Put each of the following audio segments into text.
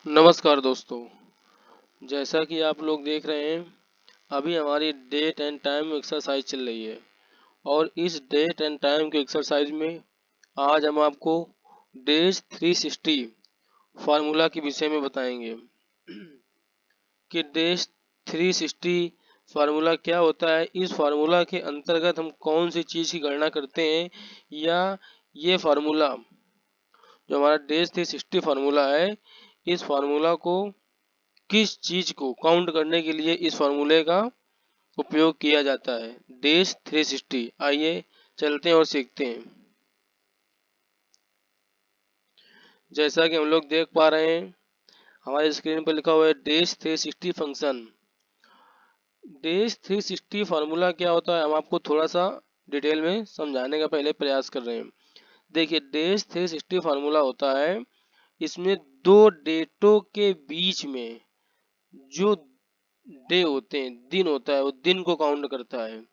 नमस्कार दोस्तों, जैसा कि आप लोग देख रहे हैं अभी हमारी डेट एंड टाइम एक्सरसाइज चल रही है और इस डेट एंड टाइम के एक्सरसाइज में आज हम आपको डेज 360 फार्मूला के विषय में बताएंगे कि डेज 360 फार्मूला क्या होता है। इस फार्मूला के अंतर्गत हम कौन सी चीज़ की गणना करते हैं या ये फार्मूला जो हमारा डेज 360 फार्मूला है, इस फार्मूला को किस चीज को काउंट करने के लिए इस फॉर्मूले का उपयोग किया जाता है। डेज 360 आइए चलते हैं और सीखते हैं। जैसा कि हम लोग देख पा रहे हैं हमारे स्क्रीन पर लिखा हुआ है डेज 360 फंक्शन। डेज 360 फार्मूला क्या होता है हम आपको थोड़ा सा डिटेल में समझाने का पहले प्रयास कर रहे हैं। देखिए डेज 360 फार्मूला होता है, इसमें दो डेटों के बीच में जो डे होते हैं, दिन होता है, वो दिन को काउंट करता है,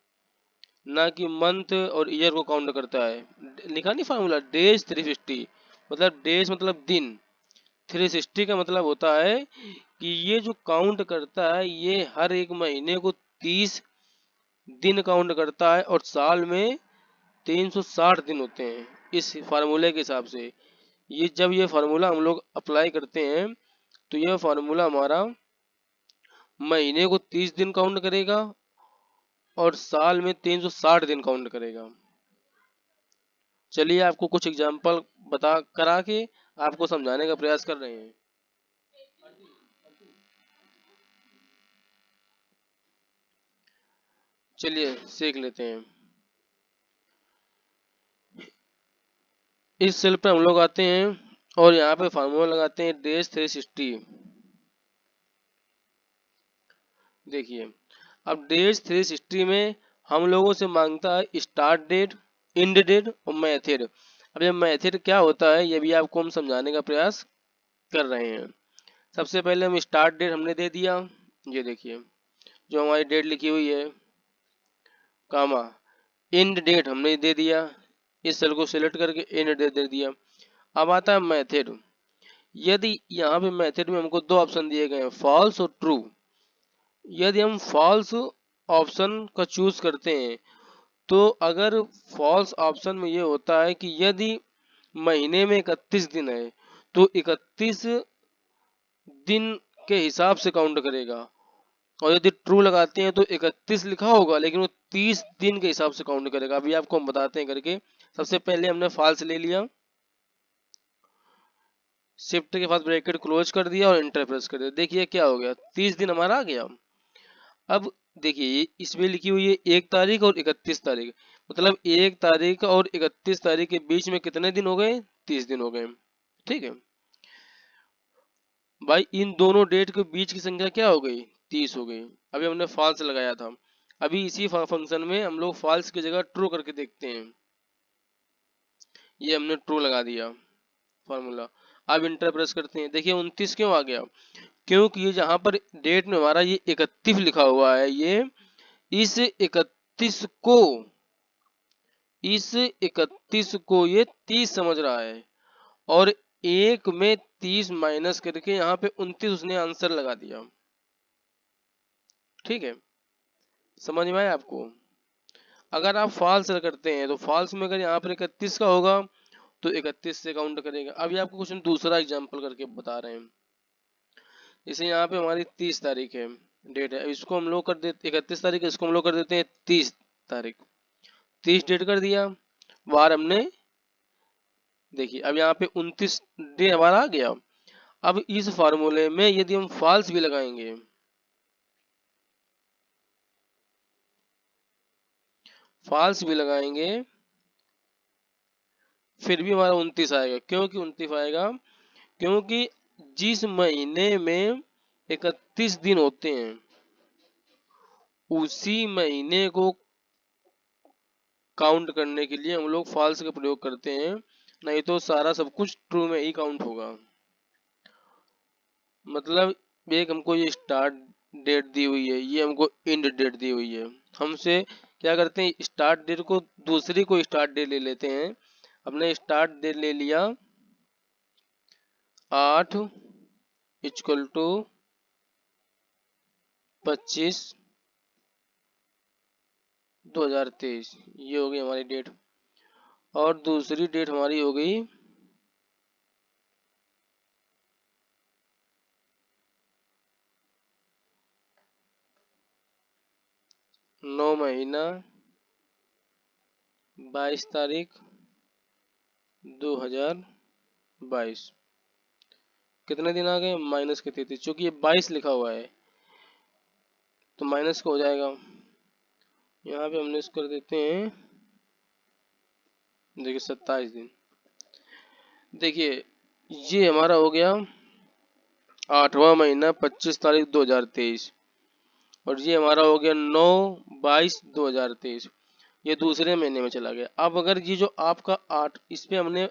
ना कि मंथ और ईयर को काउंट करता है। लिखा नहीं फार्मूला डेज 360, मतलब डेज मतलब दिन, 360 का मतलब होता है कि ये जो काउंट करता है ये हर एक महीने को 30 दिन काउंट करता है और साल में 360 दिन होते हैं। इस फार्मूले के हिसाब से ये जब ये फार्मूला हम लोग अप्लाई करते हैं तो यह फार्मूला हमारा महीने को 30 दिन काउंट करेगा और साल में 360 दिन काउंट करेगा। चलिए आपको कुछ एग्जाम्पल बता करा के आपको समझाने का प्रयास कर रहे हैं। चलिए सीख लेते हैं। इस सेल पे हम लोग आते हैं और यहाँ पे फार्मूला लगाते हैं डेज 360। देखिए अब डेज 360 में हम लोगों से मांगता है स्टार्ट डेट, एंड डेट और मेथड। अब ये मेथड क्या होता है ये भी आपको हम समझाने का प्रयास कर रहे हैं। सबसे पहले हम स्टार्ट डेट हमने दे दिया, ये देखिए जो हमारी डेट लिखी हुई है, कामा एंड डेट हमने दे दिया, इस सेल को सिलेक्ट करके एंड डेट दे दिया। अब आता है मेथड। यदि यहाँ पे मेथड में हमको दो ऑप्शन दिए गए हैं, फॉल्स और ट्रू। यदि हम फॉल्स ऑप्शन का चूज करते हैं तो अगर फॉल्स ऑप्शन में ये होता है कि यदि महीने में 31 दिन है तो 31 दिन के हिसाब से काउंट करेगा, और यदि ट्रू लगाते हैं तो 31 लिखा होगा लेकिन वो 30 दिन के हिसाब से काउंट करेगा। अभी आपको हम बताते हैं करके। सबसे पहले हमने फॉल्स ले लिया, शिफ्ट के बाद ब्रैकेट क्लोज कर दिया और इंटर प्रेस कर दिया। देखिए क्या हो गया, 30 दिन हमारा आ गया। अब देखिए इसमें लिखी हुई है 1 तारीख और 31 तारीख, मतलब 1 तारीख और 31 तारीख के बीच में कितने दिन हो गए, 30 दिन हो गए। ठीक है भाई, इन दोनों डेट के बीच की संख्या क्या हो गई, 30 हो गई। अभी हमने फॉल्स लगाया था, अभी इसी फंक्शन में हम लोग फॉल्स की जगह ट्रू करके देखते हैं। ये हमने ट्रू लगा दिया फॉर्मूला। अब इंटर प्रेस करते हैं। देखिए 29 क्यों आ गया, क्योंकि ये जहां पर डेट में हमारा ये 31 लिखा हुआ है, ये इस 31 को ये 30 समझ रहा है और एक में 30 माइनस करके यहाँ पे 29 उसने आंसर लगा दिया। ठीक है, समझ में आया आपको। अगर आप फॉल्स करते हैं तो फॉल्स में अगर यहाँ पर 31 का होगा तो 31 से काउंट करेगा। अभी आपको कुछ दूसरा एग्जाम्पल करके बता रहे हैं। जैसे यहाँ पे हमारी 30 तारीख है, डेट है, इसको हम लोग कर देते 31 तारीख, इसको हम लोग कर देते हैं 30 तारीख। 30 डेट कर दिया, बार हमने देखिए अब यहाँ पे 29 डे हमारा आ गया। अब इस फार्मूले में यदि हम फॉल्स भी लगाएंगे, फॉल्स भी लगाएंगे फिर भी हमारा 29 आएगा। क्यों कि 29 आएगा, क्योंकि जिस महीने में 31 दिन होते हैं उसी महीने को काउंट करने के लिए हम लोग फॉल्स का प्रयोग करते हैं, नहीं तो सारा सब कुछ ट्रू में ही काउंट होगा। मतलब एक हमको ये स्टार्ट डेट दी हुई है, ये हमको एंड डेट दी हुई है। हमसे क्या करते हैं, स्टार्ट डेट को दूसरी को स्टार्ट डेट ले लेते हैं। हमने स्टार्ट डेट ले लिया 8 इक्वल टू 25/2023, ये हो गई हमारी डेट। और दूसरी डेट हमारी हो गई 9 महीना 22 तारीख 2022। कितने दिन आ गए? माइनस के 33, चूंकि ये 22 लिखा हुआ है तो माइनस का हो जाएगा। यहाँ पे हमने इसको कर देते हैं, देखिए 27 दिन। देखिए ये हमारा हो गया 8वां महीना 25 तारीख 2023, और ये हमारा हो गया 9/22/2023। ये दूसरे महीने में चला गया। अब अगर ये जो आपका 8, इस पे हमने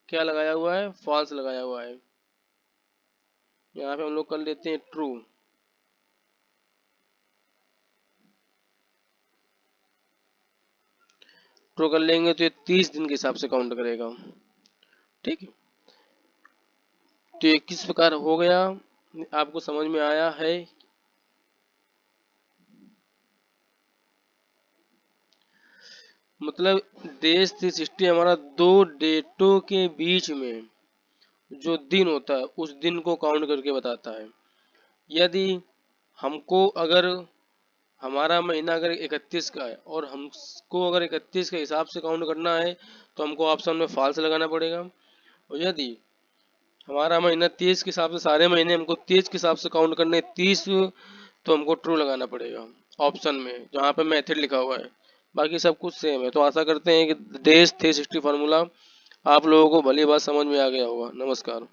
क्या लगाया हुआ है? फॉल्स लगाया हुआ है। यहाँ पे हम लोग कर लेते हैं ट्रू। ट्रू कर लेंगे तो ये 30 दिन के हिसाब से काउंट करेगा। ठीक है, तो ये किस प्रकार हो गया, आपको समझ में आया है? मतलब डेज 360 हमारा दो डेटों के बीच में जो दिन होता है उस दिन को काउंट करके बताता है। यदि हमको अगर हमारा महीना अगर 31 का है और हमको अगर 31 के हिसाब से काउंट करना है तो हमको ऑप्शन में फॉल्स लगाना पड़ेगा। और यदि हमारा महीना 30 के हिसाब से, सारे महीने हमको 30 के हिसाब से काउंट करने 30, तो हमको ट्रू लगाना पड़ेगा ऑप्शन में जहाँ पे मेथड लिखा हुआ है। बाकी सब कुछ सेम है। तो आशा करते हैं कि डेज 360 फार्मूला आप लोगों को भली बात समझ में आ गया होगा। नमस्कार।